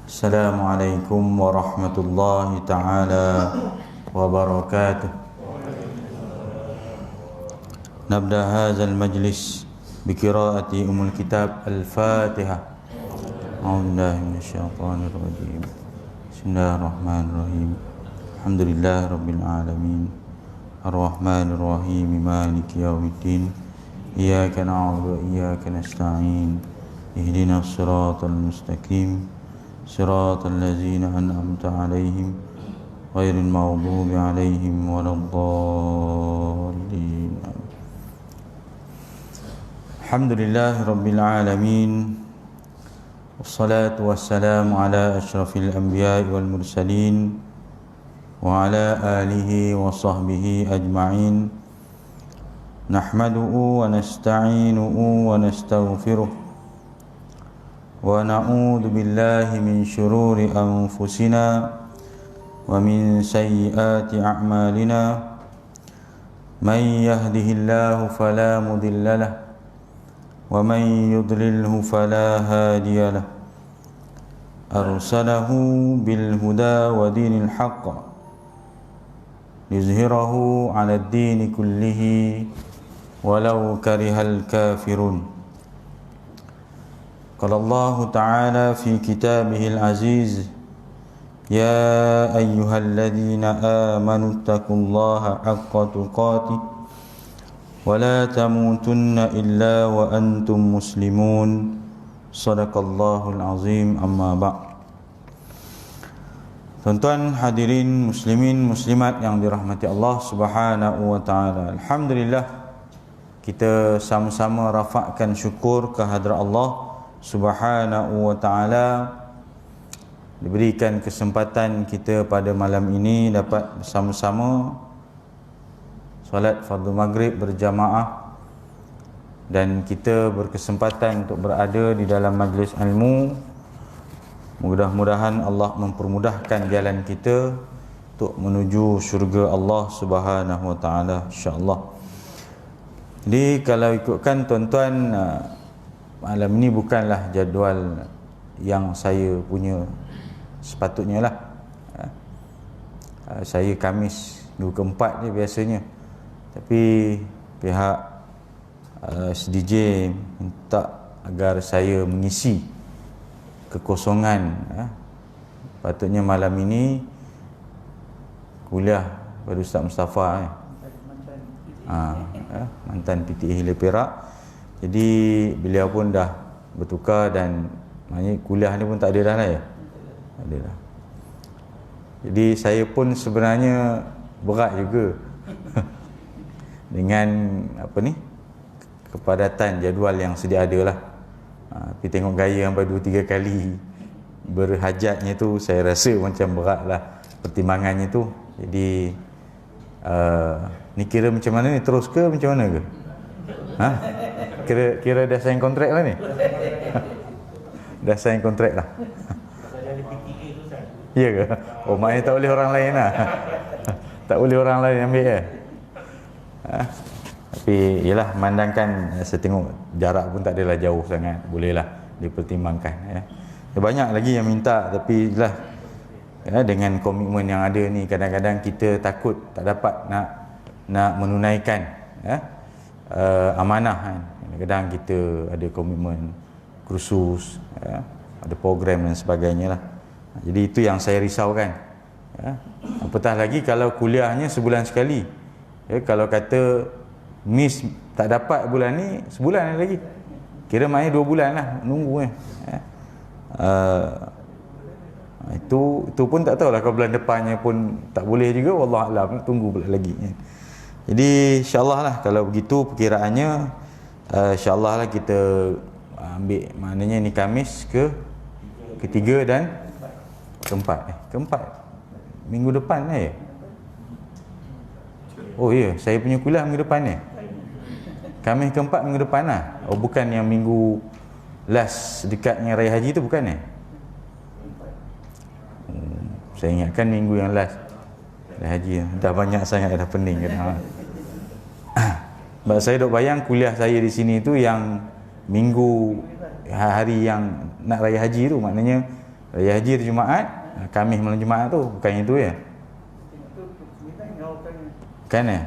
Assalamualaikum warahmatullahi ta'ala wabarakatuh. Nabda hadzal majlis biqiraati umul kitab al-Fatihah. A'udzubillahi minasyaitonir rajim. Bismillahirrahmanirrahim. Alhamdulillahi rabbil alamin. Ar-Rahmanir Rahim. Maliki yaumiddin. Iyyaka na'budu wa iyyaka nasta'in. Ihdinas siratal mustaqim. Siratal ladzina an'amta 'alaihim ghairil maghdubi 'alaihim waladdallin. Alhamdulillahi rabbil alamin. Wassalatu wassalamu ala asyrafil anbiya'i wal mursalin wa ala alihi wa sahbihi ajma'in. Nahmaduhu wa nasta'inuhu wa nastaghfiruh wa na'udzu billahi min syururi anfusina wa min sayyiati a'malina. Man yahdihillahu fala mudilla lahu wa man yudlilhu fala hadiya lahu. Arsalahu bil huda wa dinil haqq liyuzhirahu 'ala ad-dini kullihi walau karihal kafirun. Qala Allah Ta'ala fi kitabihil aziz, ya ayyuhalladzina amanu taqullaha haqqa tuqatih wa la tamutunna illa wa antum muslimun. Shadaqallahul azim. Amma ba'd. Tuan-tuan hadirin muslimin muslimat yang dirahmati Allah Subhanahu wa taala. Alhamdulillah, kita sama-sama rafakkan syukur kehadrat Allah Subhanahu wa ta'ala, diberikan kesempatan kita pada malam ini dapat bersama-sama solat fardu maghrib berjamaah, dan kita berkesempatan untuk berada di dalam majlis ilmu. Mudah-mudahan Allah mempermudahkan jalan kita untuk menuju syurga Allah Subhanahu wa ta'ala, insya-Allah. Jadi kalau ikutkan tuan-tuan, malam ni bukanlah jadual yang saya punya sepatutnya lah. Saya Khamis 2 ke 4 je biasanya, tapi pihak SDJ minta agar saya mengisi kekosongan. Patutnya malam ini kuliah pada Ustaz Mustafa, mantan PTA Hilir Perak. Jadi beliau pun dah bertukar, dan maknanya kuliah ni pun tak ada dah lah ya. Tak ada dah. Jadi saya pun sebenarnya berat juga dengan apa ni, kepadatan jadual yang sedia ada lah. Tapi tengok gaya sampai 2-3 kali berhajatnya tu, saya rasa macam berat lah pertimbangannya tu. Jadi ni kira macam mana ni, terus ke macam mana ke? Kira dah sign kontrak lah ni. Dah sign kontrak lah. Ya ke? Oh, maknanya tak boleh orang lain lah. Tak boleh orang lain ambil ya. Tapi yelah, memandangkan saya tengok jarak pun tak adalah jauh sangat, bolehlah dipertimbangkan ya. Banyak lagi yang minta, tapi jelah ya, dengan komitmen yang ada ni, kadang-kadang kita takut tak dapat nak menunaikan ya, amanah kan. Kadang-kadang kita ada komitmen kursus ya, ada program dan sebagainya lah. Jadi itu yang saya risaukan ya. Apatah lagi kalau kuliahnya sebulan sekali ya. Kalau kata miss tak dapat bulan ni, sebulan lagi, kira maknanya 2 bulan lah nunggu ya. Itu pun tak tahulah, kalau bulan depannya pun tak boleh juga, wallahualam, tunggu pula lagi ya. Jadi insyaAllah lah kalau begitu perkiraannya, insyaAllah lah kita ambil, maknanya ni Khamis ketiga dan keempat minggu depan ya. Oh ya, saya punya kuliah minggu depan ya. Khamis keempat minggu depan lah. Oh, bukan yang minggu last dekatnya Raya Haji tu, bukan ya? Saya ingatkan minggu yang last Raya Haji. Dah banyak sangat, dah pening kan. Sebab saya duk bayang kuliah saya di sini tu yang minggu hari yang nak Raya Haji tu, maknanya Raya Haji hari Jumaat, Khamis malam Jumaat tu, bukan itu ya. Kan ya?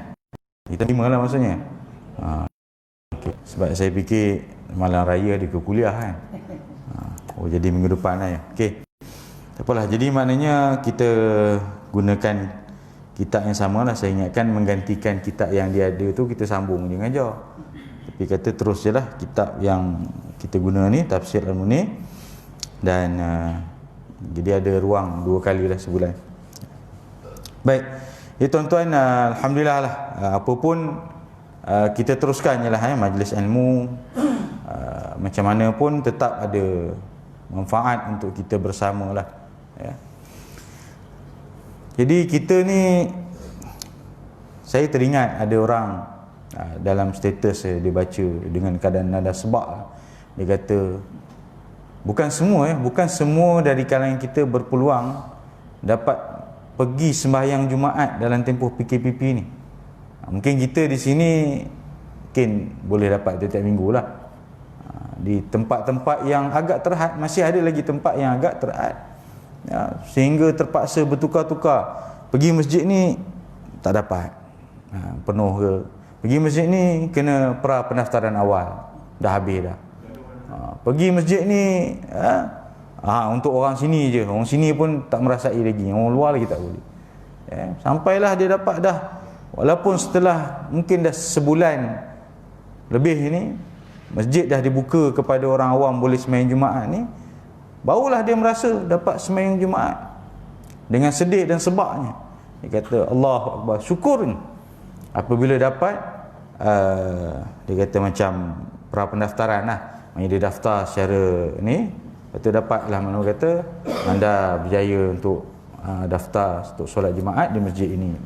Kita terima lah maksudnya. Okay. Sebab saya fikir malam raya dia ke kuliah kan. Oh jadi minggu depan lah ya. Okey. Tak apalah. Jadi maknanya kita gunakan kitab yang sama lah. Saya ingatkan menggantikan kitab yang dia ada tu kita sambung je ngajar. Tapi kata terus je lah kitab yang kita guna ni, Tafsir Al-Munir. Dan jadi ada ruang 2 kali lah sebulan. Baik. Ya tuan-tuan, alhamdulillah lah. Apa pun kita teruskan je lah majlis ilmu. Macam mana pun tetap ada manfaat untuk kita bersama lah ya. Jadi kita ni, saya teringat ada orang dalam status dia baca dengan keadaan nada sebab dia kata bukan semua dari kalangan kita berpeluang dapat pergi sembahyang Jumaat dalam tempoh PKPP ni. Mungkin kita di sini mungkin boleh dapat tiap minggu lah. Di tempat-tempat yang agak terhad, masih ada lagi tempat yang agak terhad ya, sehingga terpaksa bertukar-tukar. Pergi masjid ni tak dapat, penuh ke. Pergi masjid ni kena pendaftaran awal, dah habis dah. Pergi masjid ni untuk orang sini je, orang sini pun tak merasai lagi, orang luar lagi tak boleh ya. Sampailah dia dapat dah, walaupun setelah mungkin dah sebulan lebih ni masjid dah dibuka kepada orang awam boleh sembahyang Jumaat ni, barulah dia merasa dapat sembahyang Jumaat dengan sedih dan sebabnya. Dia kata Allahu Akbar, syukur ni apabila dapat dia kata macam pra-pendaftaran lah. Maksudnya dia daftar secara ni, lepas tu dapatlah mana kata anda berjaya untuk daftar untuk solat Jumaat di masjid ini.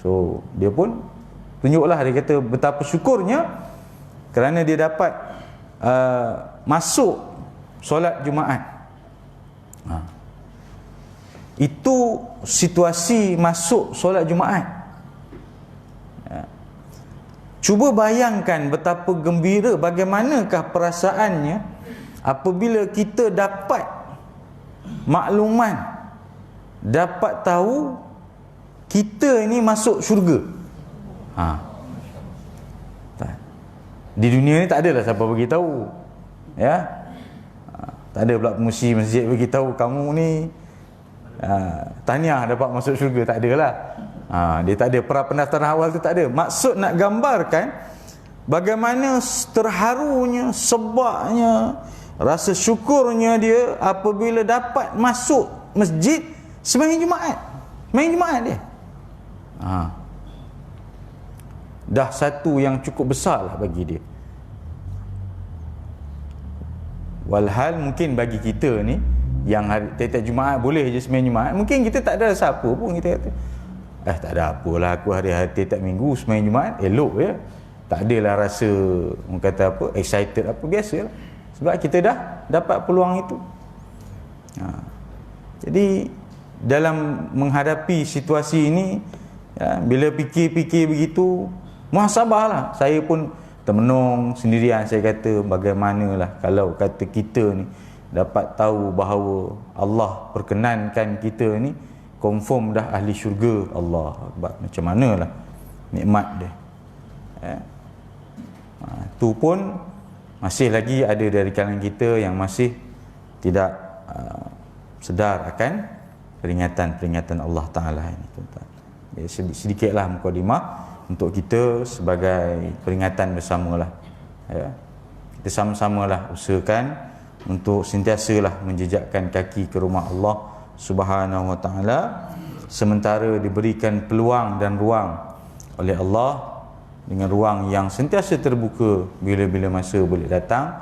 So dia pun tunjuklah, dia kata betapa syukurnya kerana dia dapat masuk solat Jumaat. Itu situasi masuk solat Jumaat. Cuba bayangkan betapa gembira, bagaimanakah perasaannya apabila kita dapat makluman, dapat tahu kita ini masuk syurga. Di dunia ni tak adalah siapa bagi tahu ya. Tak ada pula pengurusi masjid bagi tahu kamu ni tahniah dapat masuk syurga, tak adalah. Dia tak ada pra-pendaftaran awal tu, tak ada. Maksud nak gambarkan bagaimana terharunya, sebabnya, rasa syukurnya dia apabila dapat masuk masjid sembahyang Jumaat. Sembahyang Jumaat dia. Dah satu yang cukup besar lah bagi dia. Walhal mungkin bagi kita ni yang tiap-tiap Jumaat boleh je sembahyang Jumaat, mungkin kita tak ada rasa apa pun. Kita kata tak ada apalah, aku hari-hari tiap minggu sembahyang Jumaat elok je. Tak adalah rasa orang kata apa excited apa, biasalah. Sebab kita dah dapat peluang itu. Jadi dalam menghadapi situasi ini ya, bila fikir-fikir begitu, muhasabahlah. Saya pun termenung sendirian. Saya kata bagaimanalah kalau kata kita ni dapat tahu bahawa Allah perkenankan kita ni confirm dah ahli syurga. Allah Akbar, macam manalah nikmat dia ya. Tu pun masih lagi ada dari kalangan kita yang masih tidak sedar akan peringatan-peringatan Allah Ta'ala ini, tuan-tuan. Sedikitlah mukadimah untuk kita sebagai peringatan bersamalah ya. Kita sama-samalah usahakan untuk sentiasalah menjejakkan kaki ke rumah Allah Subhanahu Wa Ta'ala, sementara diberikan peluang dan ruang oleh Allah dengan ruang yang sentiasa terbuka bila-bila masa boleh datang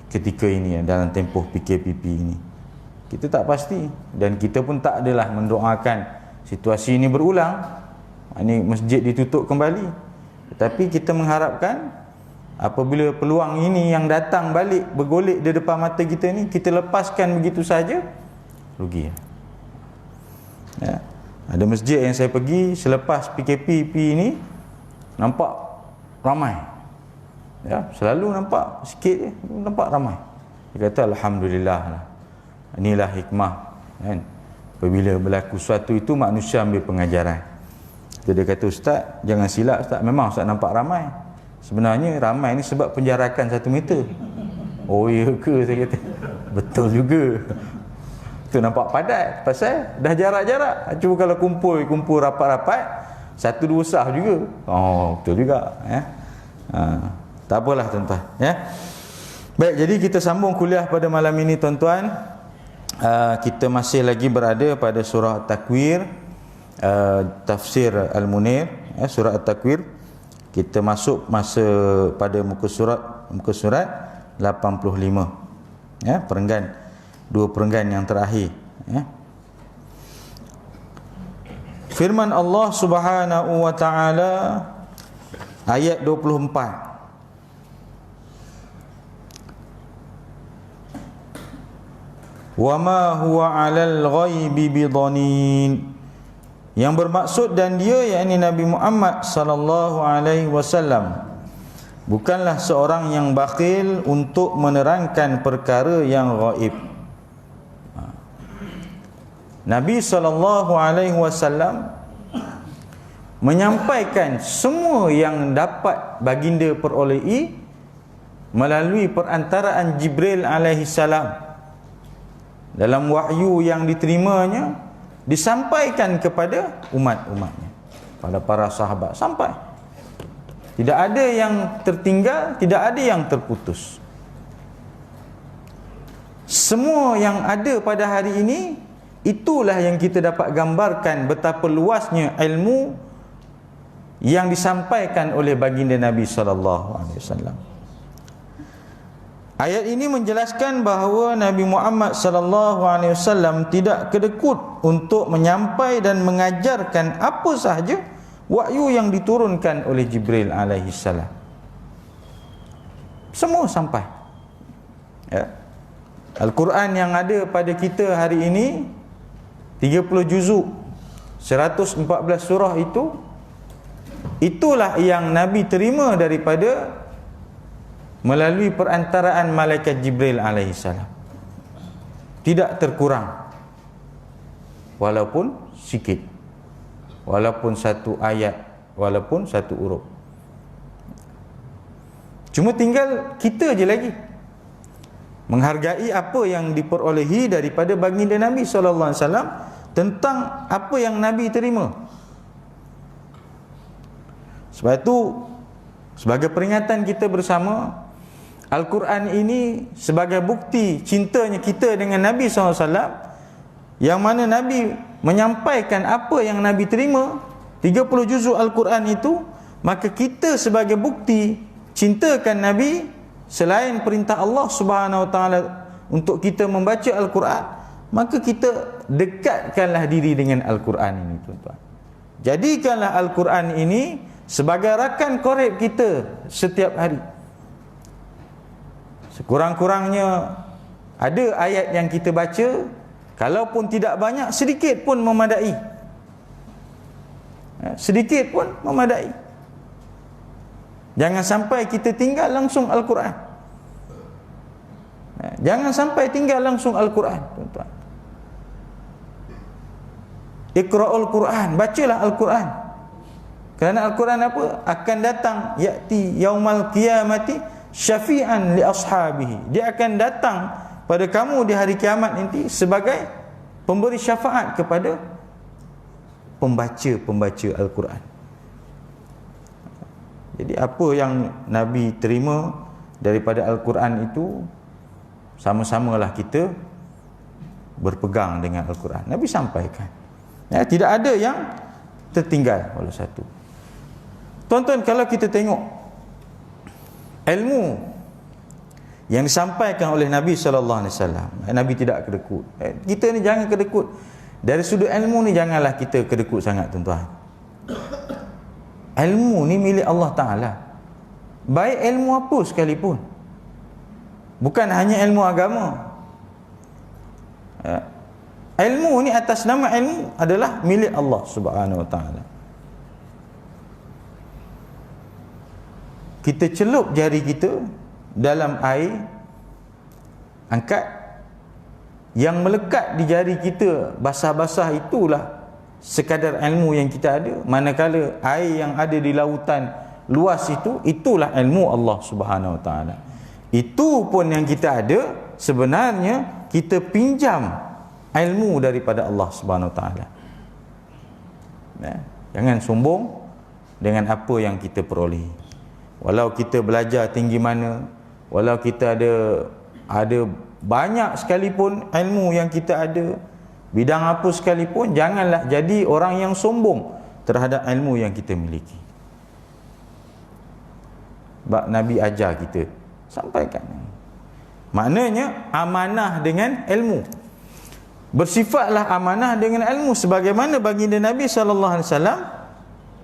ketika ini dalam tempoh PKPP ini. Kita tak pasti dan kita pun tak adalah mendoakan situasi ini berulang, ini masjid ditutup kembali. Tetapi kita mengharapkan apabila peluang ini yang datang balik bergolek di depan mata kita ni, kita lepaskan begitu saja, rugi ya. Ada masjid yang saya pergi selepas PKPP ini, nampak ramai ya, selalu nampak sikit je, nampak ramai. Dia kata alhamdulillah lah inilah hikmah, kan? Apabila berlaku sesuatu itu manusia ambil pengajaran. Dia kata, ustaz, jangan silap ustaz. Memang ustaz nampak ramai. Sebenarnya ramai ni sebab penjarakan 1 meter. Oh ya ke, saya kata. Betul juga. Tu nampak padat pasal dah jarak-jarak. Cuma kalau kumpul rapat-rapat, 1-2 sah juga. Oh, betul juga, ya. Tak apalah tuan-tuan, ya. Baik, jadi kita sambung kuliah pada malam ini tuan-tuan. Kita masih lagi berada pada surah At-Takwir, tafsir Al-Munir, ya, surah At-Takwir. Kita masuk pada muka surat 85, ya, perenggan, 2 perenggan yang terakhir, ya. Firman Allah Subhanahu wa taala ayat 24. Wa ma huwa 'alal ghaibi bidhanin. Yang bermaksud dan dia, yakni Nabi Muhammad sallallahu alaihi wasallam, bukanlah seorang yang bakhil untuk menerangkan perkara yang ghaib. Nabi sallallahu alaihi wasallam menyampaikan semua yang dapat baginda perolehi melalui perantaraan Jibril alaihi salam. Dalam wahyu yang diterimanya, disampaikan kepada umat-umatnya, pada para sahabat, sampai. Tidak ada yang tertinggal, tidak ada yang terputus. Semua yang ada pada hari ini, itulah yang kita dapat gambarkan betapa luasnya ilmu yang disampaikan oleh baginda Nabi SAW. Ayat ini menjelaskan bahawa Nabi Muhammad SAW tidak kedekut untuk menyampai dan mengajarkan apa sahaja wahyu yang diturunkan oleh Jibril alaihi salam. Semua sampai, ya. Al-Quran yang ada pada kita hari ini 30 juzuk, 114 surah itulah yang Nabi terima daripada melalui perantaraan malaikat Jibril alaihi salam. Tidak terkurang, walaupun sikit, walaupun 1 ayat, walaupun 1 huruf. Cuma tinggal kita je lagi menghargai apa yang diperolehi daripada baginda Nabi sallallahu alaihi wasallam tentang apa yang Nabi terima. Sebab itu, sebagai peringatan kita bersama, Al-Quran ini sebagai bukti cintanya kita dengan Nabi SAW, yang mana Nabi menyampaikan apa yang Nabi terima, 30 juzuk Al-Quran itu, maka kita sebagai bukti cintakan Nabi, selain perintah Allah Subhanahu Wa Taala untuk kita membaca Al-Quran, maka kita dekatkanlah diri dengan Al-Quran ini, tuan-tuan. Jadikanlah Al-Quran ini sebagai rakan korek kita setiap hari. Sekurang-kurangnya ada ayat yang kita baca, kalaupun tidak banyak, sedikit pun memadai. Sedikit pun memadai. Jangan sampai kita tinggal langsung Al-Quran. Jangan sampai tinggal langsung Al-Quran, tuan-tuan. Iqra'ul Quran, bacalah Al-Quran. Kerana Al-Quran apa? Akan datang, ya'ti yaumal qiyamati syafi'an li ashabihi. Dia akan datang pada kamu di hari kiamat nanti sebagai pemberi syafaat kepada pembaca Al-Quran. Jadi apa yang Nabi terima daripada Al-Quran itu, sama-samalah kita berpegang dengan Al-Quran. Nabi sampaikan, ya, tidak ada yang tertinggal oleh satu. Tuan-tuan, kalau kita tengok ilmu yang disampaikan oleh Nabi sallallahu alaihi wasallam, Nabi tidak kedekut. Kita ni jangan kedekut. Dari sudut ilmu ni janganlah kita kedekut sangat, tuan-tuan. Ilmu ni milik Allah Taala. Baik ilmu apa sekalipun. Bukan hanya ilmu agama. Ilmu ni atas nama ilmu adalah milik Allah Subhanahu Wa Taala. Kita celup jari kita dalam air, angkat, Yang melekat di jari kita basah-basah itulah sekadar ilmu yang kita ada. Manakala air yang ada di lautan luas itulah ilmu Allah Subhanahu Wa Taala. Itu pun yang kita ada, sebenarnya kita pinjam ilmu daripada Allah Subhanahu Wa Taala. Jangan sombong dengan apa yang kita peroleh. Walau kita belajar tinggi mana, walau kita ada banyak sekalipun ilmu yang kita ada, bidang apa sekalipun, janganlah jadi orang yang sombong terhadap ilmu yang kita miliki. Sebab Nabi ajar kita, sampaikan. Maknanya amanah dengan ilmu. Bersifatlah amanah dengan ilmu sebagaimana baginda Nabi SAW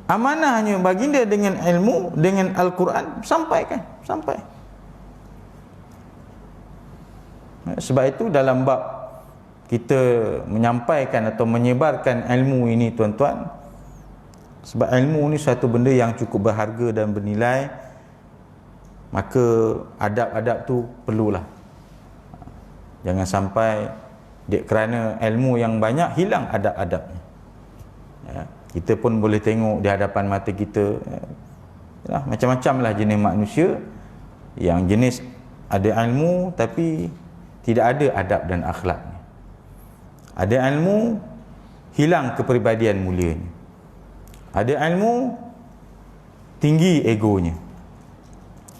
amanahnya baginda dengan ilmu, dengan Al-Quran, sampaikan, sampai. Sebab itu dalam bab kita menyampaikan atau menyebarkan ilmu ini, tuan-tuan, sebab ilmu ni satu benda yang cukup berharga dan bernilai, maka adab-adab tu perlulah. Jangan sampai kerana ilmu yang banyak hilang adab-adabnya. Kita pun boleh tengok di hadapan mata kita, macam-macam lah jenis manusia. Yang jenis ada ilmu tapi tidak ada adab dan akhlaknya. Ada ilmu, hilang kepribadian mulianya. Ada ilmu, tinggi egonya.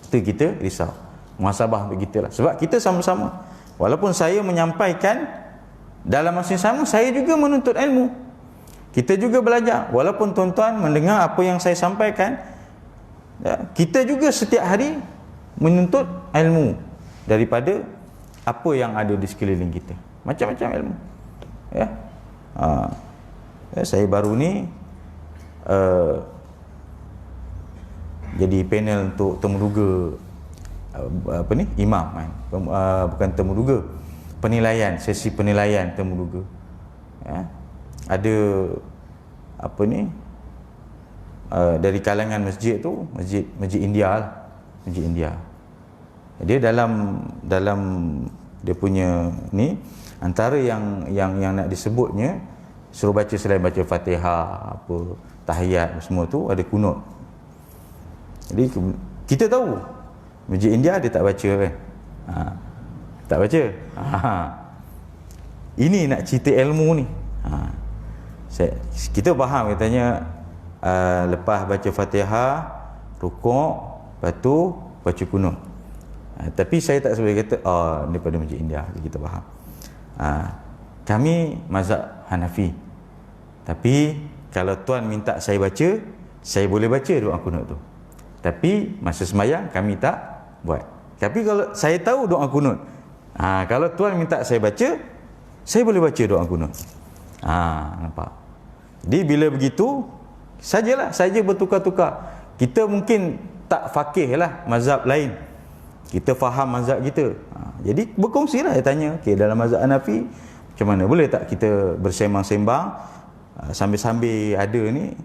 Itu kita risau. Muhasabah begitulah. Sebab kita sama-sama, walaupun saya menyampaikan, dalam masa yang sama saya juga menuntut ilmu. Kita juga belajar. Walaupun tuan-tuan mendengar apa yang saya sampaikan, kita juga setiap hari menuntut ilmu daripada apa yang ada di sekeliling kita. Macam-macam ilmu. Saya baru ni jadi panel untuk temuduga imam kan. Bukan temuduga, penilaian, sesi penilaian temuduga. Ada dari kalangan masjid tu, masjid India lah. Masjid India. Dia dalam dia punya ni, antara yang nak disebutnya, suruh baca selain baca Fatihah, apa tahiyat semua tu, ada kunut. Jadi kita tahu masjid India dia tak baca kan. Tak baca. Ini nak cerita ilmu ni. Kita faham katanya lepas baca Fatihah, rukuk, lepas tu baca kunut. Tapi saya tak boleh kata daripada masjid India, kita faham. Kami mazhab Hanafi. Tapi kalau tuan minta saya baca, saya boleh baca doa kunut tu. Tapi masa sembahyang kami tak buat. Tapi kalau saya tahu doa kunut, kalau tuan minta saya baca, saya boleh baca doa kunut. Nampak? Jadi bila begitu, sajalah, saja bertukar-tukar. Kita mungkin tak faqih lah mazhab lain, kita faham mazhab kita. Jadi berkongsilah, dia tanya, dalam mazhab Hanafi macam mana, boleh tak kita bersembang-sembang sambil-sambil ada ni.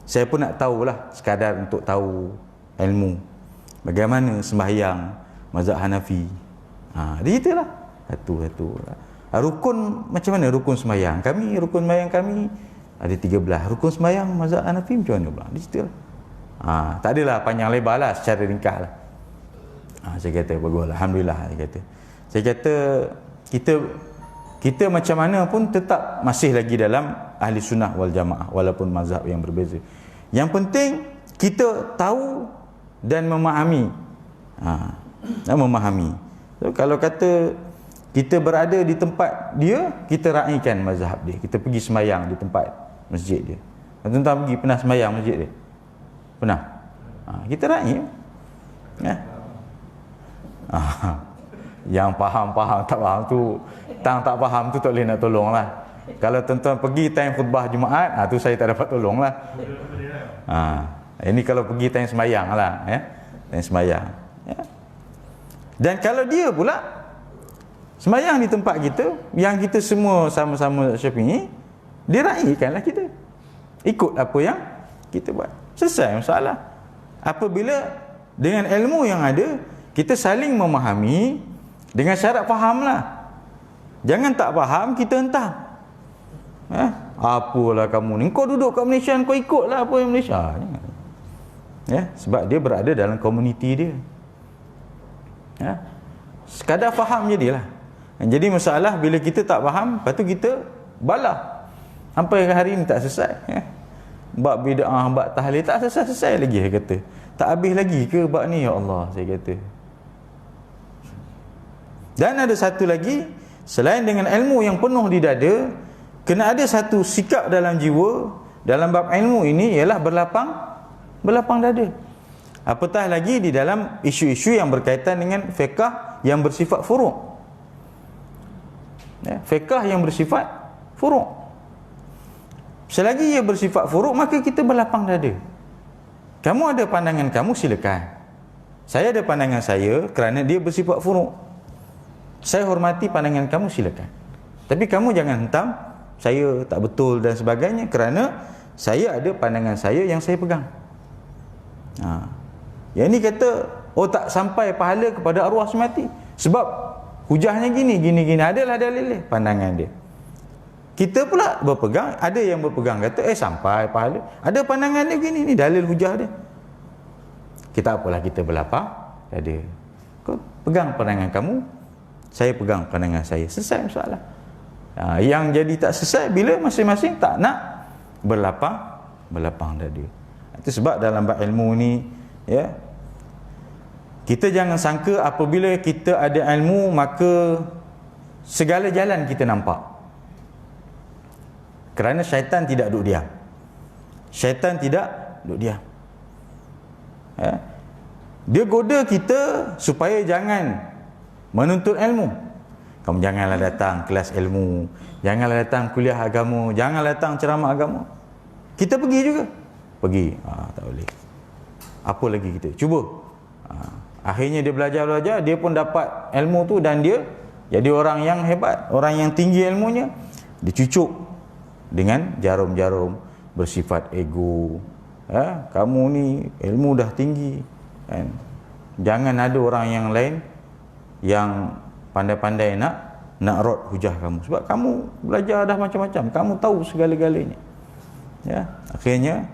Saya pun nak tahulah, sekadar untuk tahu ilmu bagaimana sembahyang mazhab Hanafi. Dia ceritalah satu-satu. Rukun, macam mana rukun sembahyang kami, rukun sembahyang kami ada 13. Rukun sembahyang mazhab Hanafi macam mana pula, dia ceritalah. Tak adalah panjang lebar lah, secara ringkas lah. Saya kata bagus, alhamdulillah. Saya kata kita macam mana pun tetap masih lagi dalam ahli sunnah wal jamaah, walaupun mazhab yang berbeza. Yang penting kita tahu dan memahami. Memahami. So, kalau kata kita berada di tempat dia, kita raikan mazhab dia. Kita pergi sembahyang di tempat masjid dia. Tuan-tuan pergi pernah sembahyang masjid dia? Pernah? Kita raih. Yang faham-faham, tak faham tu, tak faham tu tak boleh nak tolong lah. Kalau tuan-tuan pergi time khutbah Jumaat, tu saya tak dapat tolong lah. Ini kalau pergi time sembahyang lah, time sembahyang. Dan kalau dia pula sembahyang di tempat kita, yang kita semua sama-sama Syafi'i, dia raikanlah kita, ikut apa yang kita buat. Selesai masalah. Apabila dengan ilmu yang ada, kita saling memahami dengan syarat fahamlah. Jangan tak faham kita hentam. Apalah kamu ni, kau duduk kat Malaysia, kau ikutlah apa yang Malaysia. Sebab dia berada dalam komuniti dia. Sekadar faham jadilah. Jadi masalah bila kita tak faham, lepas tu kita balah sampai hari ni tak selesai. Bab bid'ah, bab tahlil tak selesai lagi, saya kata. Tak habis lagi ke bab ni, ya Allah, saya kata. Dan ada satu lagi, selain dengan ilmu yang penuh di dada, kena ada satu sikap dalam jiwa dalam bab ilmu ini, ialah berlapang dada. Apatah lagi di dalam isu-isu yang berkaitan dengan fiqh yang bersifat furu'. Fiqh yang bersifat furu'. Selagi ia bersifat furu', maka kita berlapang dada. Kamu ada pandangan kamu, silakan. Saya ada pandangan saya kerana dia bersifat furu'. Saya hormati pandangan kamu, silakan. Tapi kamu jangan hentam saya tak betul dan sebagainya, kerana saya ada pandangan saya yang saya pegang. Yang ni kata, tak sampai pahala kepada arwah semati. Sebab hujahnya gini. Adalah dalil pandangan dia. Kita pula berpegang, ada yang berpegang kata, sampai pahala. Ada pandangan dia gini, ni dalil hujah dia. Kita apalah, kita berlapang dada. Kau pegang pandangan kamu, saya pegang pandangan saya. Selesai masalah. Yang jadi tak selesai bila masing-masing tak nak berlapang dada. Itu sebab dalam bab ilmu ni, kita jangan sangka apabila kita ada ilmu maka segala jalan kita nampak. Kerana syaitan tidak duduk diam. Syaitan tidak duduk diam. Dia goda kita supaya jangan menuntut ilmu. Kamu janganlah datang kelas ilmu, janganlah datang kuliah agama, janganlah datang ceramah agama. Kita pergi juga. Pergi. Tak boleh. Apa lagi kita? Cuba. Akhirnya dia belajar, dia pun dapat ilmu tu dan dia jadi orang yang hebat, orang yang tinggi ilmunya. Dicucuk dengan jarum-jarum bersifat ego. Kamu ni ilmu dah tinggi, kan? Jangan ada orang yang lain yang pandai-pandai nak rot hujah kamu, sebab kamu belajar dah macam-macam, kamu tahu segala-galanya. Akhirnya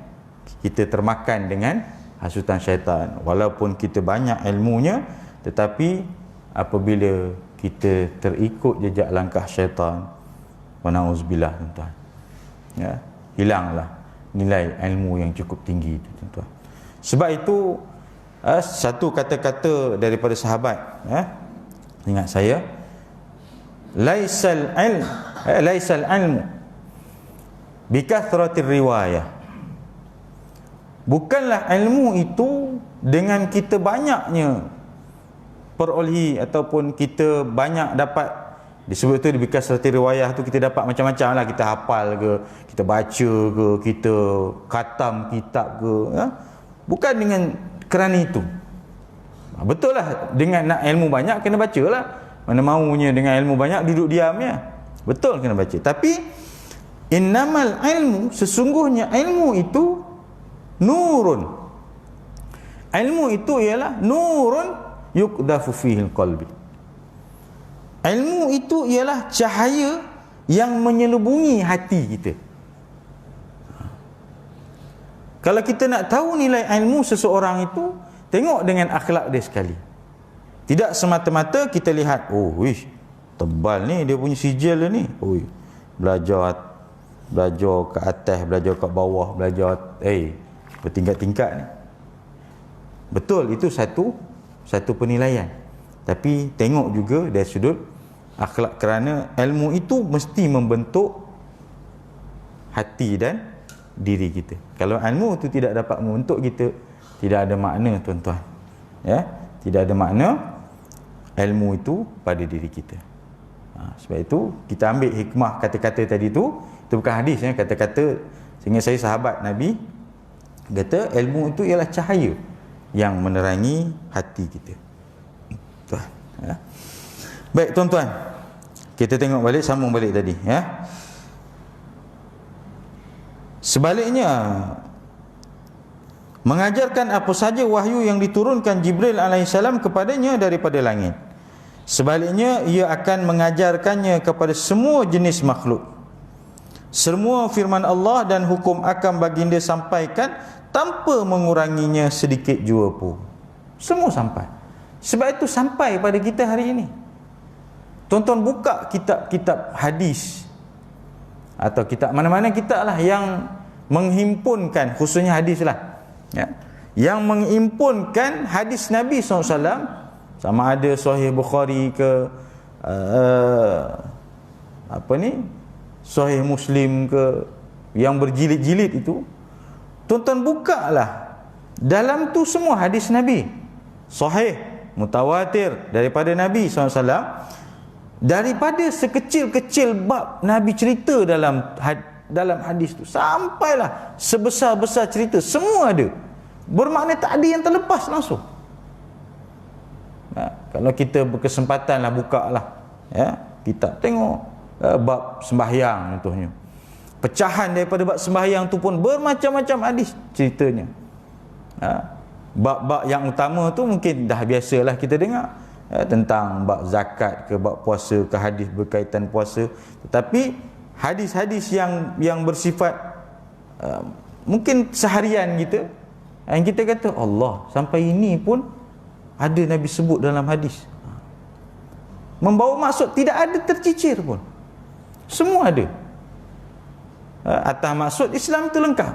kita termakan dengan hasutan syaitan. Walaupun kita banyak ilmunya, tetapi apabila kita terikut jejak langkah syaitan, wa na'udzubillah, tuan-tuan, hilanglah nilai ilmu yang cukup tinggi itu, tuan-tuan. Sebab itu satu kata-kata daripada sahabat, ingat saya, laisal ilmu bikathratir riwayah. Bukanlah ilmu itu dengan kita banyaknya perolehi ataupun kita banyak dapat. Disebut tu bikathratir riwayah tu kita dapat macam-macam lah, kita hafal ke, kita baca ke, kita khatam kitab ke, bukan dengan kerana itu. Betul lah, dengan nak ilmu banyak kena baca lah. Mana maunya dengan ilmu banyak duduk diam ya. Betul, kena baca. Tapi innamal ilmu, sesungguhnya ilmu itu nurun. Ilmu itu ialah nurun yuqdafu fihil qalbi. Ilmu itu ialah cahaya yang menyelubungi hati kita. Kalau kita nak tahu nilai ilmu seseorang itu, tengok dengan akhlak dia sekali. Tidak semata-mata kita lihat, tebal ni dia punya sijil ni. Belajar ke atas, belajar ke bawah, belajar bertingkat-tingkat ni. Betul, itu satu penilaian. Tapi tengok juga dari sudut akhlak, kerana ilmu itu mesti membentuk hati dan diri kita. Kalau ilmu itu tidak dapat membentuk kita, tidak ada makna, tuan-tuan. Tidak ada makna ilmu itu pada diri kita. Sebab itu kita ambil hikmah kata-kata tadi tu. Itu bukan hadis, kata-kata. Sehingga saya sahabat Nabi kata ilmu itu ialah cahaya yang menerangi hati kita. Tuan. Baik, tuan-tuan, kita tengok balik, sambung balik tadi, Sebaliknya, mengajarkan apa saja wahyu yang diturunkan Jibril alaihissalam kepadanya daripada langit. Sebaliknya, ia akan mengajarkannya kepada semua jenis makhluk. Semua firman Allah dan hukum akan baginda sampaikan tanpa menguranginya sedikit jua pun. Semua sampai. Sebab itu sampai pada kita hari ini. Tuan-tuan buka kitab-kitab hadis atau kitab mana-mana kitab lah yang menghimpunkan, khususnya hadis lah, ya, yang menghimpunkan hadis Nabi SAW, sama ada Sahih Bukhari ke Sahih Muslim ke, yang berjilid-jilid itu, tuan-tuan buka lah, dalam tu semua hadis Nabi sahih, mutawatir daripada Nabi SAW. Daripada sekecil-kecil bab Nabi cerita dalam hadis tu, sampailah sebesar-besar cerita, semua ada. Bermakna tak ada yang terlepas langsung. Kalau kita berkesempatan lah, buka lah, ya, kitab, tengok bab sembahyang contohnya, pecahan daripada bab sembahyang tu pun bermacam-macam hadis ceritanya. Bab-bab yang utama tu mungkin dah biasalah kita dengar, tentang bab zakat ke bab puasa ke hadis berkaitan puasa. Tetapi hadis-hadis yang bersifat mungkin seharian kita, yang kita kata Allah, sampai ini pun ada Nabi sebut dalam hadis, membawa maksud, tidak ada tercicir pun, semua ada. Atas maksud Islam itu lengkap.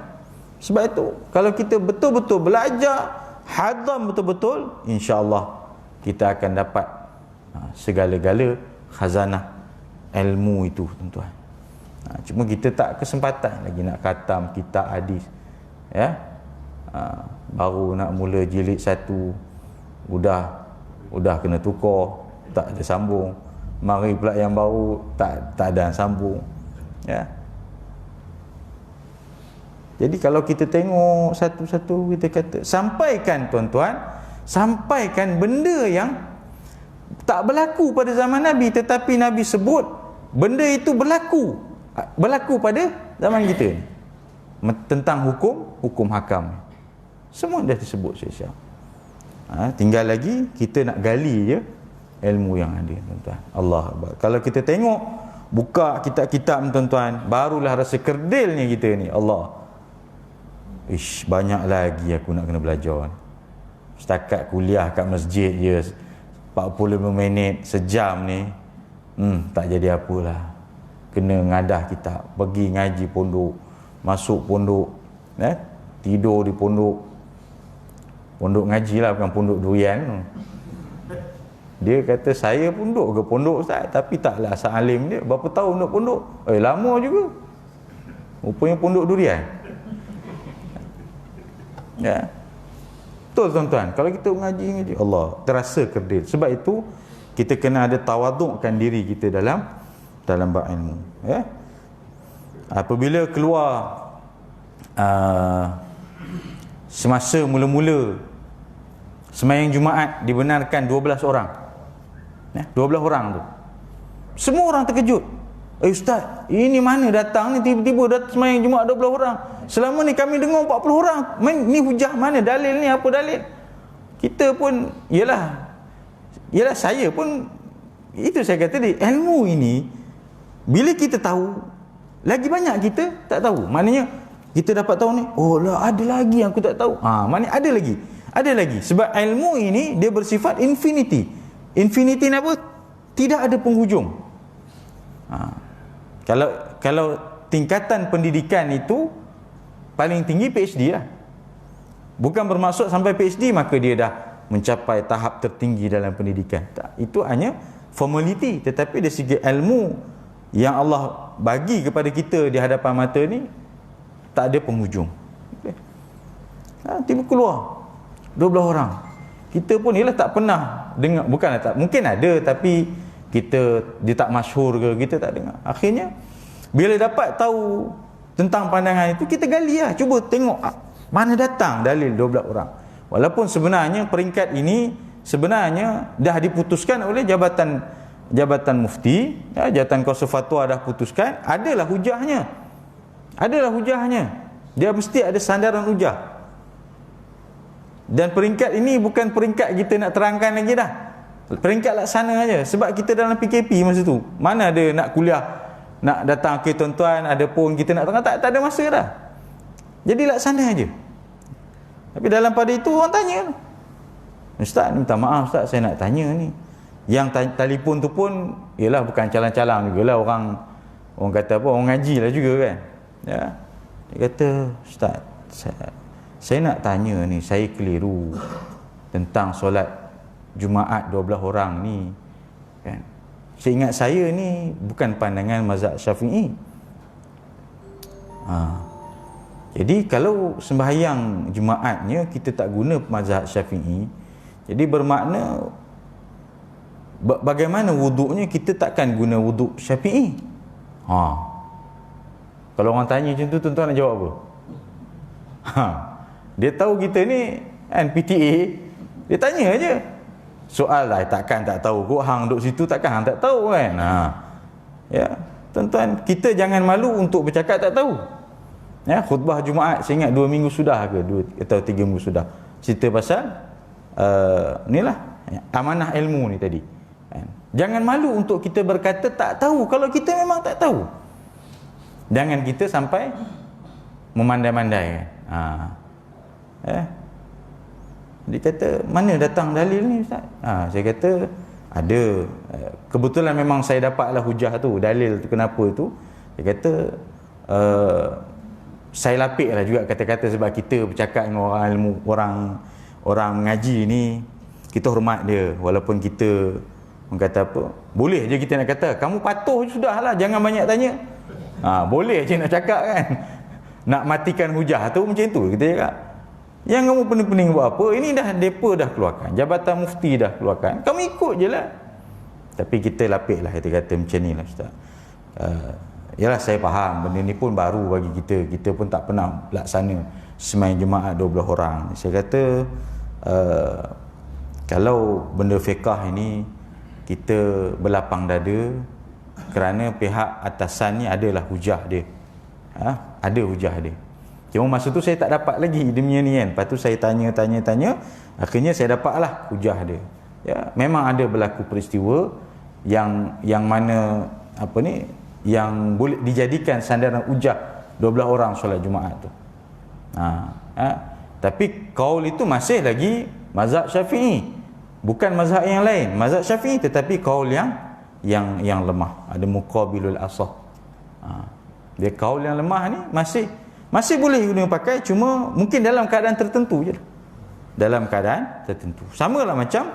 Sebab itu kalau kita betul-betul belajar, hadam betul-betul, insya-Allah kita akan dapat segala-gala khazanah ilmu itu, tuan-tuan. Cuma kita tak kesempatan lagi nak khatam kitab hadis, ya. Baru nak mula jilid 1 udah kena tukar, tak ada sambung. Mari pula yang baru tak ada sambung, ya. Jadi kalau kita tengok satu-satu, kita kata sampaikan, tuan-tuan, sampaikan benda yang tak berlaku pada zaman Nabi, tetapi Nabi sebut benda itu berlaku pada zaman kita ni. Tentang hukum hakam, semua dah disebut siap-siap. Tinggal lagi kita nak gali je ilmu yang ada, tuan-tuan. Allah Akbar. Kalau kita tengok, buka kitab-kitab, tuan-tuan, barulah rasa kerdilnya kita ni. Allah, banyak lagi aku nak kena belajar ni. Setakat kuliah kat masjid je 45 minit, sejam ni, tak jadi apalah. Kena ngadah kitab, pergi ngaji pondok, masuk pondok, tidur di pondok ngaji lah, bukan pondok durian. Dia kata, saya pondok ke pondok Ustaz, tapi taklah asal alim dia. Berapa tahun duduk pondok? Lama juga. Rupanya pondok durian. Ya. Betul, tuan-tuan. Kalau kita mengaji, Allah, terasa kerdil. Sebab itu kita kena ada tawadukkan diri kita dalam bab ilmu, ya. Apabila keluar semasa mula-mula sembahyang Jumaat dibenarkan 12 orang, 12 orang tu, semua orang terkejut. Ustaz, ini mana datang ni tiba-tiba datang sembahyang Jumaat 12 orang? Selama ni kami dengar 40 orang. Ni hujah mana? Dalil ni apa dalil? Kita pun, yalah saya pun, itu saya kata tadi, ilmu ini bila kita tahu, lagi banyak kita tak tahu. Maknanya kita dapat tahu ni, oh lah ada lagi yang aku tak tahu. Maknanya ada lagi. Sebab ilmu ini dia bersifat infinity. Infinity ni apa? Tidak ada penghujung. Kalau tingkatan pendidikan itu paling tinggi PhD lah. Bukan bermaksud sampai PhD maka dia dah mencapai tahap tertinggi dalam pendidikan. Tak, itu hanya formality. Tetapi dari segi ilmu yang Allah bagi kepada kita di hadapan mata ni, tak ada penghujung. Tiba keluar 12 orang. Kita pun ialah tak pernah dengar, bukanlah tak, mungkin ada tapi dia tak masyhur ke, kita tak dengar. Akhirnya bila dapat tahu tentang pandangan itu, kita gali lah, cuba tengok mana datang dalil 12 orang. Walaupun sebenarnya peringkat ini sebenarnya dah diputuskan oleh Jabatan Mufti, Jabatan Kuasa Fatwa dah putuskan, adalah hujahnya. Dia mesti ada sandaran hujah. Dan peringkat ini bukan peringkat kita nak terangkan lagi dah. peringkat laksana aja. Sebab kita dalam PKP masa tu, mana ada nak kuliah, nak datang ke tuan-tuan, ada pun kita nak tengah, tak ada masa dah. Jadi laksana aja. Tapi dalam pada itu orang tanya, Ustaz, minta maaf Ustaz, saya nak tanya ni. Yang telefon tu pun ialah bukan calang-calang jugalah, orang kata apa, orang ngaji lah juga kan. Ya. Dia kata, Ustaz, saya nak tanya ni, saya keliru tentang solat Jumaat 12 orang ni kan. Seingat saya ni bukan pandangan mazhab Syafi'i. Jadi kalau sembahyang Jumaatnya kita tak guna mazhab Syafi'i, jadi bermakna bagaimana wuduknya kita takkan guna wuduk Syafi'i. Kalau orang tanya macam tu, tuan-tuan nak jawab apa? Dia tahu kita ni kan PTA, dia tanya aja. Soal lah, takkan tak tahu kok, hang duduk situ takkan hang tak tahu kan. Ya, tuan-tuan, kita jangan malu untuk bercakap tak tahu. Ya, khutbah Jumaat saya ingat 2 minggu sudah ke 2 atau 3 minggu sudah cerita pasal inilah amanah ilmu ni tadi. Jangan malu untuk kita berkata tak tahu kalau kita memang tak tahu. Jangan kita sampai memandai-mandai kan. Dia kata, mana datang dalil ni Ustaz? Saya kata ada. Kebetulan memang saya dapatlah hujah tu, dalil tu, kenapa tu. Dia kata saya lapik lah juga kata-kata, sebab kita bercakap dengan orang ilmu, orang mengaji ni, kita hormat dia. Walaupun kita kata apa, boleh je kita nak kata kamu patuh je sudahlah, jangan banyak tanya. Boleh je nak cakap kan. Nak matikan hujah tu macam tu kita cakap. Yang kamu pening-pening buat apa? Ini dah depa dah keluarkan, Jabatan Mufti dah keluarkan, kamu ikut je lah. Tapi kita lapik lah, kita kata macam ni lah Ustaz. Yalah, saya faham benda ni pun baru bagi kita pun tak pernah laksana sembahyang Jumaat 12 orang. Saya kata kalau benda fiqah ini kita berlapang dada, kerana pihak atasan ni adalah hujah dia. Ada hujah dia. Cuma masa tu saya tak dapat lagi dia punya ni kan. Lepas tu saya tanya, akhirnya saya dapatlah hujah dia. Ya, memang ada berlaku peristiwa yang mana apa ni, yang boleh dijadikan sandaran hujah 12 orang solat Jumaat tu. Tapi kaul itu masih lagi mazhab Syafi'i, bukan mazhab yang lain. Mazhab Syafi'i tetapi kaul yang lemah, ada muqabilul asah. Dia kaul yang lemah ni masih boleh guna pakai, cuma mungkin dalam keadaan tertentu je. Dalam keadaan tertentu. Samalah macam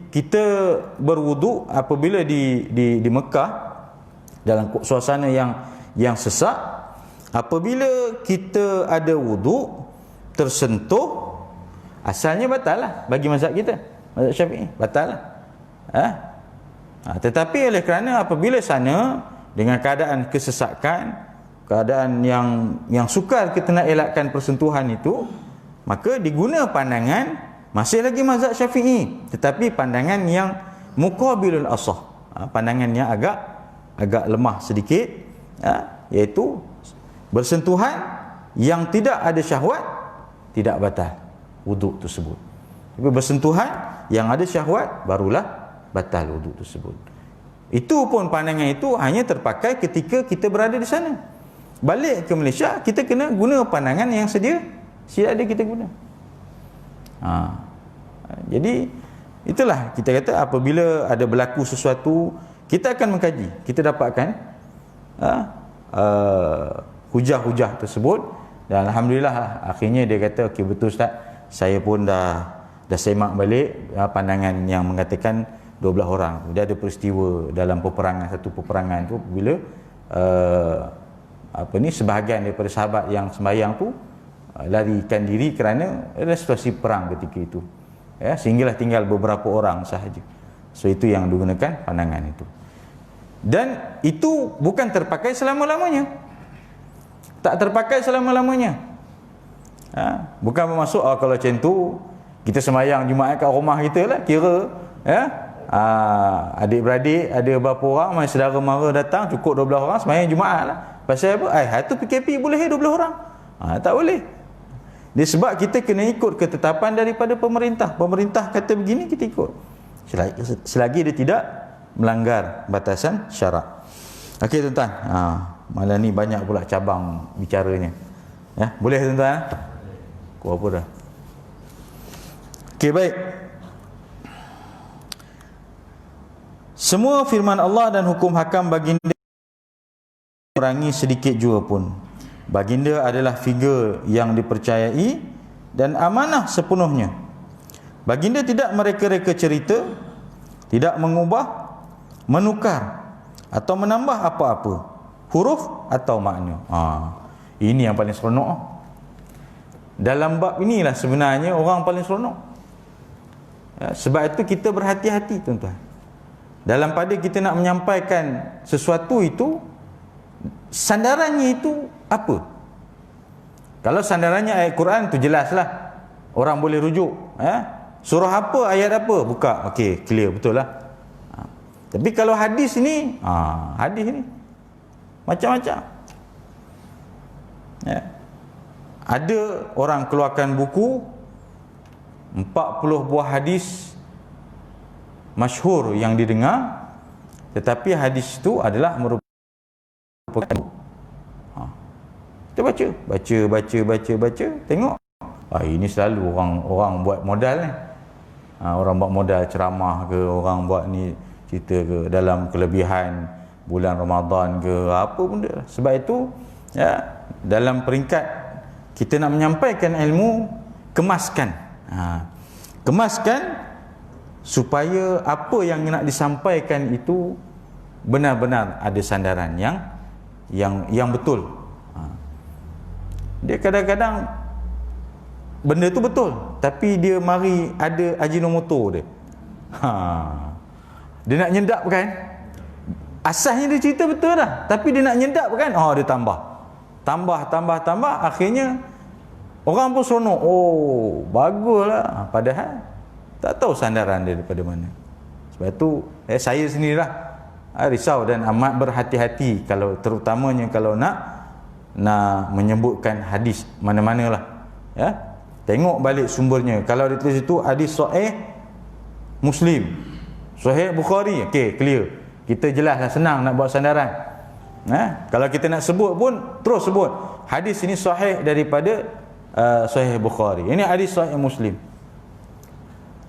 kita berwuduk apabila di Mekah dalam suasana yang sesak, apabila kita ada wuduk tersentuh, asalnya batal lah bagi mazhab kita, mazhab Syafi'i, batal lah. Tetapi oleh kerana apabila sana dengan keadaan kesesakan, keadaan yang sukar kita nak elakkan persentuhan itu, maka diguna pandangan masih lagi mazhab Syafi'i, tetapi pandangan yang muqabilul asah, pandangan yang agak lemah sedikit, iaitu bersentuhan yang tidak ada syahwat tidak batal wuduk tersebut. Tapi bersentuhan yang ada syahwat barulah batal wuduk tersebut. Itu pun pandangan itu hanya terpakai ketika kita berada di sana. Balik ke Malaysia, kita kena guna pandangan yang sedia ada kita guna. Jadi itulah kita kata, apabila ada berlaku sesuatu, kita akan mengkaji, kita dapatkan hujah-hujah tersebut, dan alhamdulillah akhirnya dia kata okey, betul Ustaz, saya pun dah semak balik pandangan yang mengatakan 12 orang. Dia ada peristiwa dalam satu peperangan tu, bila sebahagian daripada sahabat yang sembahyang tu larikan diri kerana ada situasi perang ketika itu, sehinggalah tinggal beberapa orang sahaja. So itu yang digunakan pandangan itu, dan itu bukan terpakai selama-lamanya, tak terpakai selama-lamanya. Bukan bermaksud kalau macam tu kita sembahyang Jumaat kat rumah kita lah, kira adik-beradik ada berapa orang, mai saudara mara datang, cukup 12 orang sembahyang Jumaat lah. Pasal apa? Itu PKP boleh 12 orang? Tak boleh. Dia sebab kita kena ikut ketetapan daripada pemerintah. Pemerintah kata begini, kita ikut. selagi dia tidak melanggar batasan syarak. Okey tuan-tuan, malam ni banyak pula cabang bicaranya. Ya, boleh tuan-tuan? Kau apa dah? Okey, baik. Semua firman Allah dan hukum hakam baginda kurangi sedikit jua pun. Baginda adalah figure yang dipercayai dan amanah sepenuhnya. Baginda tidak mereka-reka cerita, tidak mengubah, menukar atau menambah apa-apa, huruf atau makna. Ini yang paling seronok. Dalam bab inilah sebenarnya orang paling seronok. Sebab itu kita berhati-hati tuan-tuan. Dalam pada kita nak menyampaikan sesuatu itu, sandarannya itu apa? Kalau sandarannya ayat Quran tu jelaslah, orang boleh rujuk. Surah apa, ayat apa, buka, okey, clear, betul lah. Tapi kalau hadis ni, hadis ni macam-macam. Ada orang keluarkan buku 40 buah hadis masyhur yang didengar, tetapi hadis itu adalah merupakan kita baca, tengok. Ini selalu orang buat modal ni. Orang buat modal ceramah ke, orang buat ni cerita ke dalam kelebihan bulan Ramadan ke, apa benda lah. Sebab itu dalam peringkat kita nak menyampaikan ilmu, kemaskan. Kemaskan supaya apa yang nak disampaikan itu benar-benar ada sandaran yang betul. Dia kadang-kadang benda tu betul, tapi dia mari ada ajinomoto dia. Dia nak nyedapkan. Asasnya dia cerita betul dah, tapi dia nak nyedapkan, dia tambah, akhirnya orang pun seronok. Baguslah. Padahal tak tahu sandaran dia daripada mana. Sebab tu saya sendirilah risau dan amat berhati-hati kalau terutamanya kalau nak menyebutkan hadis mana-manalah. Tengok balik sumbernya. Kalau dia tulis itu hadis sahih Muslim, sahih Bukhari, okey, clear. Kita jelaslah, senang nak buat sandaran. Kalau kita nak sebut pun terus sebut hadis ini sahih daripada sahih Bukhari, ini hadis sahih Muslim.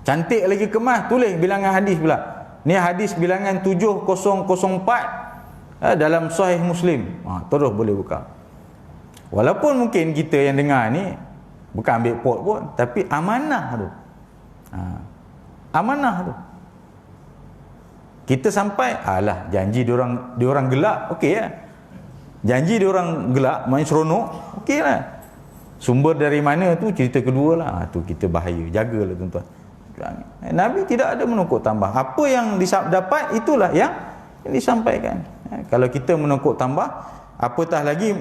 Cantik lagi kemas, tulis bilangan hadis pula. Ni hadis bilangan 7004 dalam sahih Muslim. Terus boleh buka. Walaupun mungkin kita yang dengar ni bukan ambil pot pun, tapi amanah tu. Amanah tu. Kita sampai, janji diorang gelak, okey lah. Janji diorang gelak, main seronok, okey lah. Sumber dari mana tu cerita kedua lah. Tu kita bahaya, jagalah tuan-tuan. Nabi tidak ada menukuk tambah. Apa yang dapat itulah yang disampaikan. Kalau kita menukuk tambah, apatah lagi,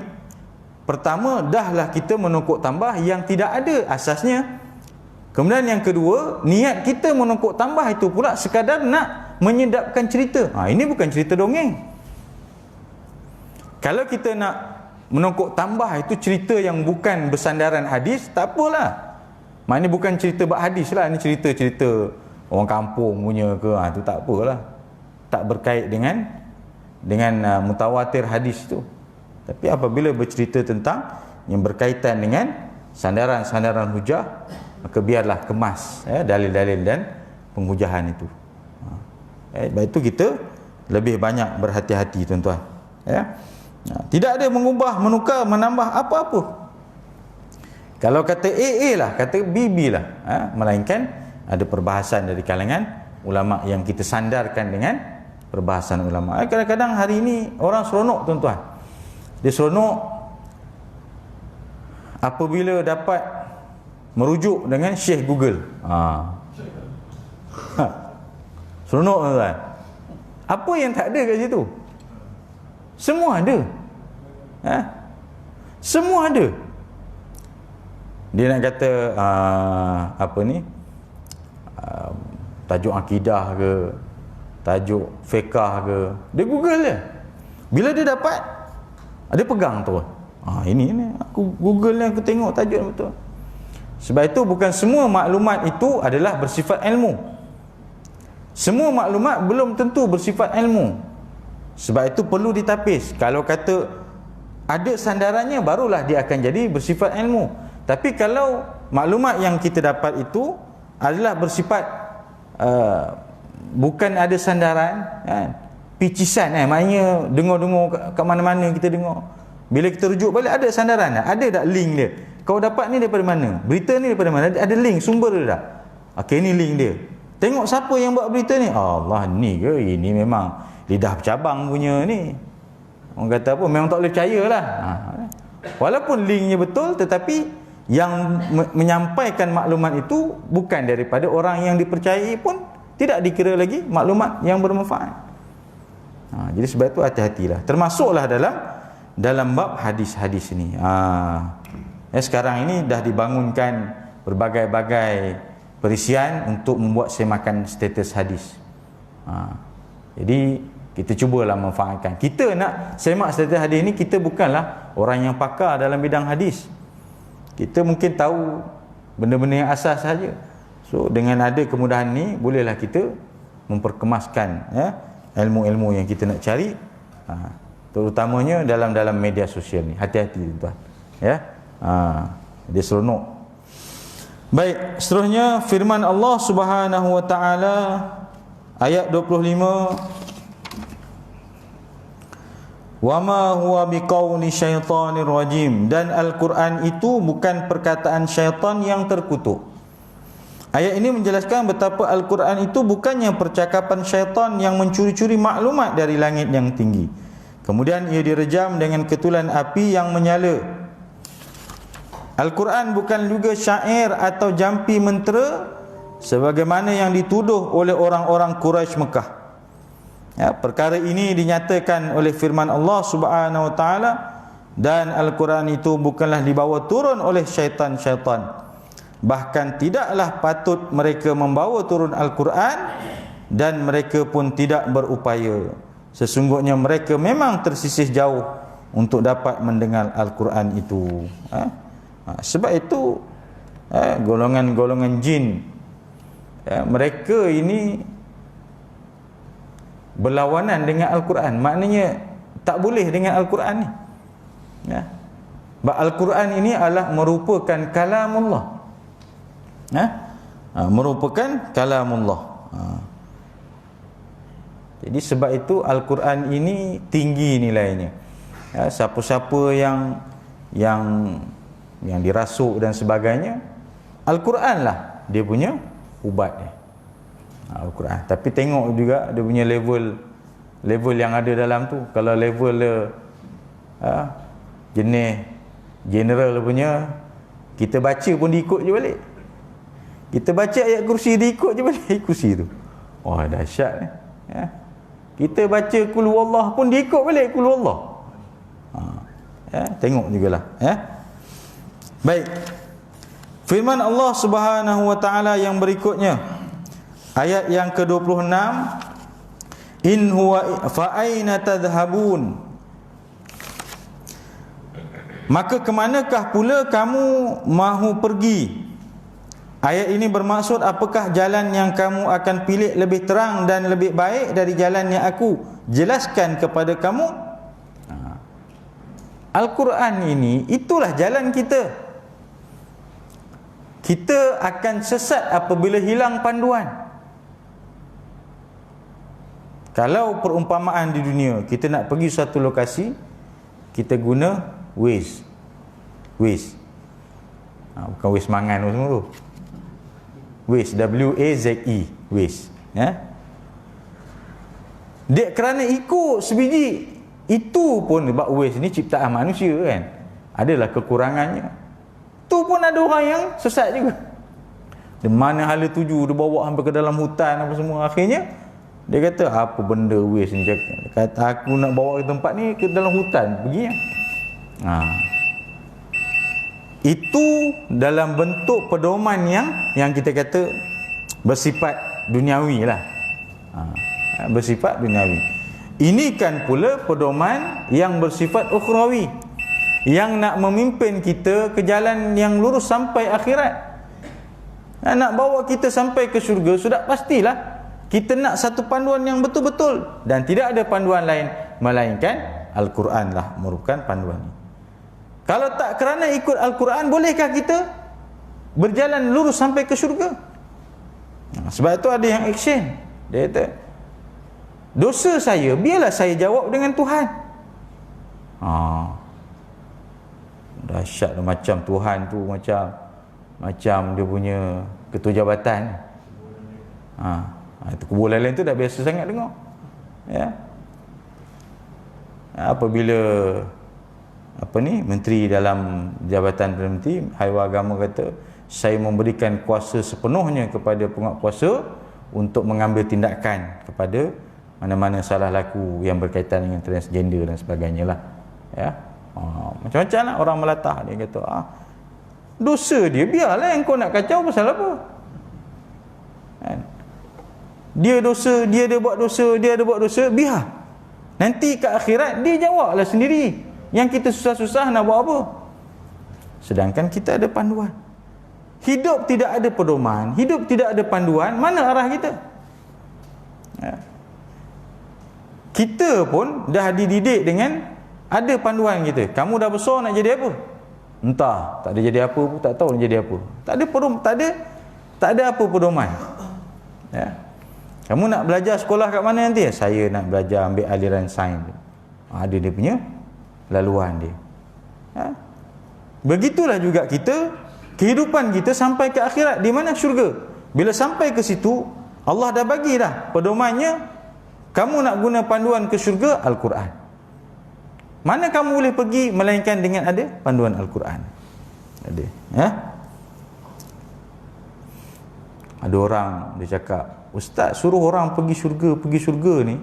pertama dahlah kita menukuk tambah yang tidak ada asasnya. Kemudian yang kedua, niat kita menukuk tambah itu pula sekadar nak menyedapkan cerita. Ini bukan cerita dongeng. Kalau kita nak menukuk tambah itu cerita yang bukan bersandaran hadis, tak apalah. Maknanya bukan cerita bab hadis lah, ni cerita-cerita orang kampung punya ke, tu tak apalah. Tak berkait dengan mutawatir hadis tu. Tapi apabila bercerita tentang yang berkaitan dengan sandaran-sandaran hujah, maka biarlah kemas dalil-dalil dan penghujahan itu. Sebab itu kita lebih banyak berhati-hati tuan-tuan. Tidak ada mengubah, menukar, menambah apa-apa. Kalau kata AA lah, kata BB lah, melainkan ada perbahasan dari kalangan ulama yang kita sandarkan dengan perbahasan ulama. Kadang-kadang hari ini orang seronok tuan-tuan. Dia seronok apabila dapat merujuk dengan Syekh Google. Seronok tuan-tuan. Apa yang tak ada kat situ? Semua ada. Semua ada. Dia nak kata tajuk akidah ke, tajuk fiqah ke, dia Google je. Bila dia dapat, dia pegang tu. Ini aku Google ni, aku tengok tajuk betul. Sebab itu bukan semua maklumat itu adalah bersifat ilmu. Semua maklumat belum tentu bersifat ilmu. Sebab itu perlu ditapis. Kalau kata ada sandarannya, barulah dia akan jadi bersifat ilmu. Tapi kalau maklumat yang kita dapat itu adalah bersifat bukan ada sandaran, kan? Picisan, maknanya dengar-dengar kat mana-mana kita dengar. Bila kita rujuk balik, ada sandaran tak? Ada tak link dia? Kau dapat ni daripada mana? Berita ni daripada mana? Ada link, sumber dia tak? Okey, ni link dia. Tengok siapa yang buat berita ni. Allah, ni ke? Ini memang lidah bercabang punya ni. Orang kata apa? Memang tak boleh percayalah. Walaupun linknya betul, tetapi yang menyampaikan maklumat itu bukan daripada orang yang dipercayai pun tidak dikira lagi maklumat yang bermanfaat. Jadi sebab itu hati-hatilah. Termasuklah dalam bab hadis-hadis ni. Sekarang ini dah dibangunkan berbagai-bagai perisian untuk membuat semakan status hadis. Jadi kita cubalah manfaatkan. Kita nak semak status hadis ni, kita bukanlah orang yang pakar dalam bidang hadis. Kita mungkin tahu benda-benda yang asas saja. So dengan ada kemudahan ni, bolehlah kita memperkemaskan ilmu-ilmu yang kita nak cari, terutamanya dalam media sosial ni. Hati-hati tuan. Dia seronok. Baik, seterusnya firman Allah Subhanahu wa taala ayat 25, wa ma huwa biqauli syaitanir rajim, dan Al-Quran itu bukan perkataan syaitan yang terkutuk. Ayat ini menjelaskan betapa Al-Quran itu bukannya percakapan syaitan yang mencuri-curi maklumat dari langit yang tinggi, kemudian ia direjam dengan ketulan api yang menyala. Al-Quran bukan juga syair atau jampi mentera sebagaimana yang dituduh oleh orang-orang Quraisy Mekah. Perkara ini dinyatakan oleh firman Allah Subhanahu wa taala, dan Al-Quran itu bukanlah dibawa turun oleh syaitan-syaitan. Bahkan tidaklah patut mereka membawa turun Al-Quran, dan mereka pun tidak berupaya. Sesungguhnya mereka memang tersisih jauh untuk dapat mendengar Al-Quran itu. Sebab itu golongan-golongan jin, mereka ini berlawanan dengan Al-Quran. Maknanya tak boleh dengan Al-Quran ni. Al-Quran ini adalah merupakan kalamullah. Merupakan kalamullah. Jadi sebab itu Al-Quran ini tinggi nilainya. Siapa-siapa yang dirasuk dan sebagainya, Al-Quran lah dia punya ubat dia. Al-Quran. Tapi tengok juga dia punya level yang ada dalam tu. Kalau level jenis general punya, kita baca pun diikut je balik. Kita baca ayat kursi, diikut je balik kursi tu. Wah, dahsyat ni. Kita baca qul huwallah pun diikut balik qul huwallah. Tengok jugalah. Baik. Firman Allah Subhanahu wa taala yang berikutnya, ayat yang ke-26, in huwa fa aina tadhhabun, maka kemanakah pula kamu mahu pergi? Ayat ini bermaksud, apakah jalan yang kamu akan pilih lebih terang dan lebih baik dari jalan yang aku jelaskan kepada kamu? Al-Quran ini itulah jalan kita. Kita akan sesat apabila hilang panduan. Kalau perumpamaan di dunia, kita nak pergi suatu lokasi, kita guna Waze. Bukan Waze mangan semua tu. Waze, W-A-Z-E, Waze. Dia kerana ikut sebiji, itu pun sebab Waze ni ciptaan manusia kan, adalah kekurangannya. Tu pun ada orang yang sesat juga. Di mana hala tuju, dia bawa sampai ke dalam hutan apa semua. Akhirnya dia kata, apa benda Waze ni? Dia kata, aku nak bawa ke tempat ni, ke dalam hutan, pergi ya. Itu dalam bentuk pedoman yang kita kata bersifat duniawi lah. Bersifat duniawi. Ini kan pula pedoman yang bersifat ukhrawi, yang nak memimpin kita ke jalan yang lurus sampai akhirat. Nak bawa kita sampai ke syurga, sudah pastilah Kita nak satu panduan yang betul-betul, dan tidak ada panduan lain melainkan Al-Quran lah merupakan panduan ini. Kalau tak kerana ikut Al-Quran, bolehkah kita berjalan lurus sampai ke syurga? Sebab itu ada yang action. Dia kata, dosa saya, biarlah saya jawab dengan Tuhan. Dahsyat lah, macam Tuhan tu macam dia punya ketua jabatan. Itu kuburan lain tu dah biasa sangat dengar. Ya. Apabila menteri dalam jabatan Perdana Menteri, Haiwan Agama kata, saya memberikan kuasa sepenuhnya kepada penguatkuasa untuk mengambil tindakan kepada mana-mana salah laku yang berkaitan dengan transgender dan sebagainya lah. Ya. Macam-macam lah orang melatah. Dia kata, dosa dia, biarlah yang kau nak kacau pasal apa. Kan? Dia ada buat dosa, biar. Nanti ke akhirat dia jawablah sendiri. Yang kita susah-susah nak buat apa? Sedangkan kita ada panduan. Hidup tidak ada pedoman, hidup tidak ada panduan, mana arah kita? Ya. Kita pun dah dididik dengan ada panduan kita. Kamu dah besar nak jadi apa? Entah, tak ada jadi apa pun, tak tahu nak jadi apa. Tak ada apa pedoman. Ya. Kamu nak belajar sekolah kat mana nanti? Saya nak belajar ambil aliran sains. Ada dia punya laluan dia. Ya. Begitulah juga kita, kehidupan kita sampai ke akhirat. Di mana syurga? Bila sampai ke situ, Allah dah bagi dah pedomannya. Kamu nak guna panduan ke syurga, Al-Quran. Mana kamu boleh pergi melainkan dengan ada panduan Al-Quran. Ada. Ya? Ada orang dia cakap, Ustaz suruh orang pergi syurga ni.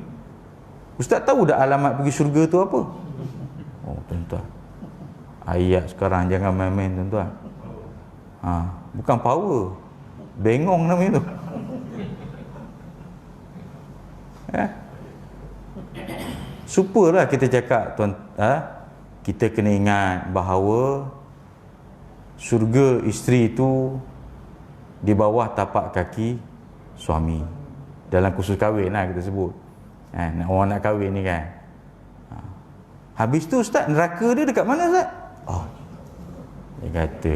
Ustaz tahu dah alamat pergi syurga tu apa? Oh tuan-tuan, ayat sekarang jangan main-main tuan-tuan. Bukan power, bengong namanya tu. Ya? Super lah kita cakap tuan. Kita kena ingat bahawa syurga isteri itu di bawah tapak kaki suami. Dalam kursus kahwin lah kita sebut. Orang nak kahwin ni kan. Habis tu Ustaz, neraka dia dekat mana Ustaz? Dia kata,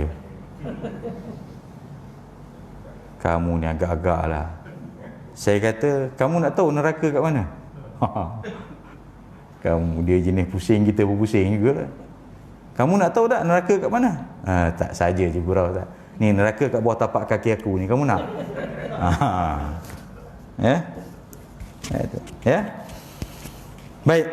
kamu ni agak-agak lah. Saya kata, kamu nak tahu neraka kat mana? Kamu dia jenis pusing, kita pun pusing juga. Kamu nak tahu tak neraka kat mana? Tak saja je gurau tak. Ni neraka kat bawah tapak kaki aku ni, kamu nak? Ya. Baik.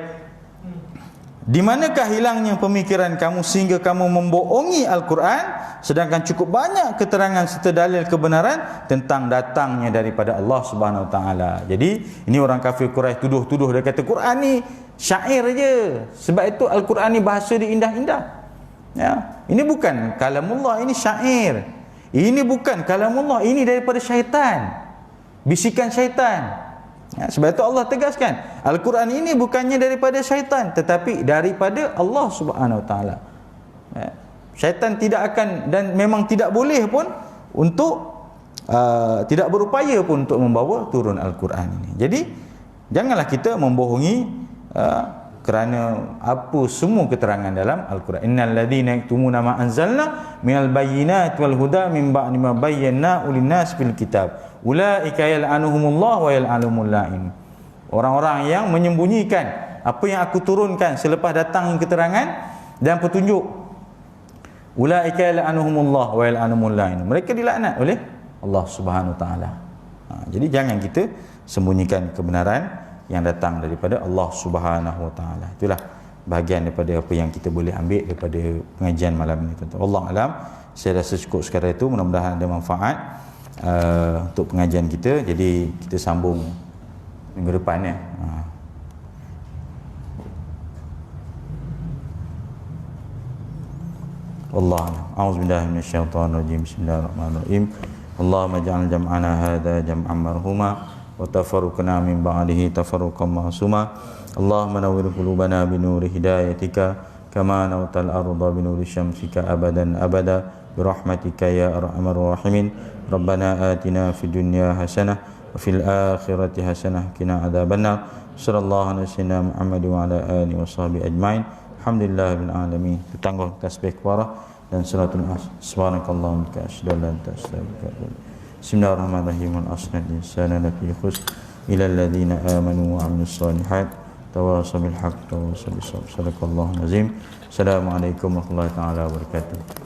Di manakah hilangnya pemikiran kamu sehingga kamu membohongi Al-Quran, sedangkan cukup banyak keterangan serta dalil kebenaran tentang datangnya daripada Allah Subhanahu Wa Taala. Jadi ini orang kafir Quraisy tuduh-tuduh, dia kata Quran ni syair je. Sebab itu Al-Quran ni bahasa dia indah-indah. Ya, ini bukan kalamullah, ini syair. Ini bukan kalamullah, ini daripada syaitan. Bisikan syaitan. Ya, sebab itu Allah tegaskan, Al-Quran ini bukannya daripada syaitan, tetapi daripada Allah Subhanahu Wa Taala. Ya, syaitan tidak akan dan memang tidak boleh pun untuk tidak berupaya pun untuk membawa turun Al-Quran ini. Jadi janganlah kita membohongi kerana apa semua keterangan dalam Al-Quran. Innal ladzina yaktumuna ma anzalna minal bayyinati wal huda min ba'di ma bayyana lin-nas fil kitab ulaika yal'anuhumullah wa yal'anumul la'in. Orang-orang yang menyembunyikan apa yang aku turunkan selepas datang keterangan dan petunjuk, ulaika yal'anuhumullah wa yal'anumul la'in, mereka dilaknat oleh Allah Subhanahu Wa Taala. Jadi jangan kita sembunyikan kebenaran yang datang daripada Allah Subhanahu Wa Taala. Itulah bahagian daripada apa yang kita boleh ambil daripada pengajian malam ini, tuan-tuan. Allah alam, saya rasa cukup sekadar itu. Mudah-mudahan ada manfaat untuk pengajian kita. Jadi kita sambung minggu depan ya. Allah alam. A'udzubillahi minasyaitonirrajim. Bismillahirrahmanirrahim. Allahumma ja'al jam'ana hadza jam'an marhuma wa tafarruqna min ba'dihi tafarruqan ma'suma. Allahumma nawwir qulubana bi nuri hidayatika kama nawtal arda bi nuri syamsika abadan abada bi rahmatika ya arhamar rahimin. Rabbana atina fid dunya hasanah wa fil akhirati hasanah qina adzabannar. Sallallahu alaihi wasallam Muhammad wa ala alihi washabihi ajmain. Alhamdulillahil alamin. Tangguh tasbih kafarah dan salatul asr. Subhanakallahumma wa bihamdika asyhadu an la ilaha illa anta astaghfiruka wa atubu ilaik. Bismillahirrahmanirrahim. Al-asr insana lafi khusr ila alladhina amanu wa 'amilus shalihat tawasaw bil haqq tawasaw bis sabr. Sadaqallahul azim. Assalamualaikum warahmatullahi taala wabarakatuh.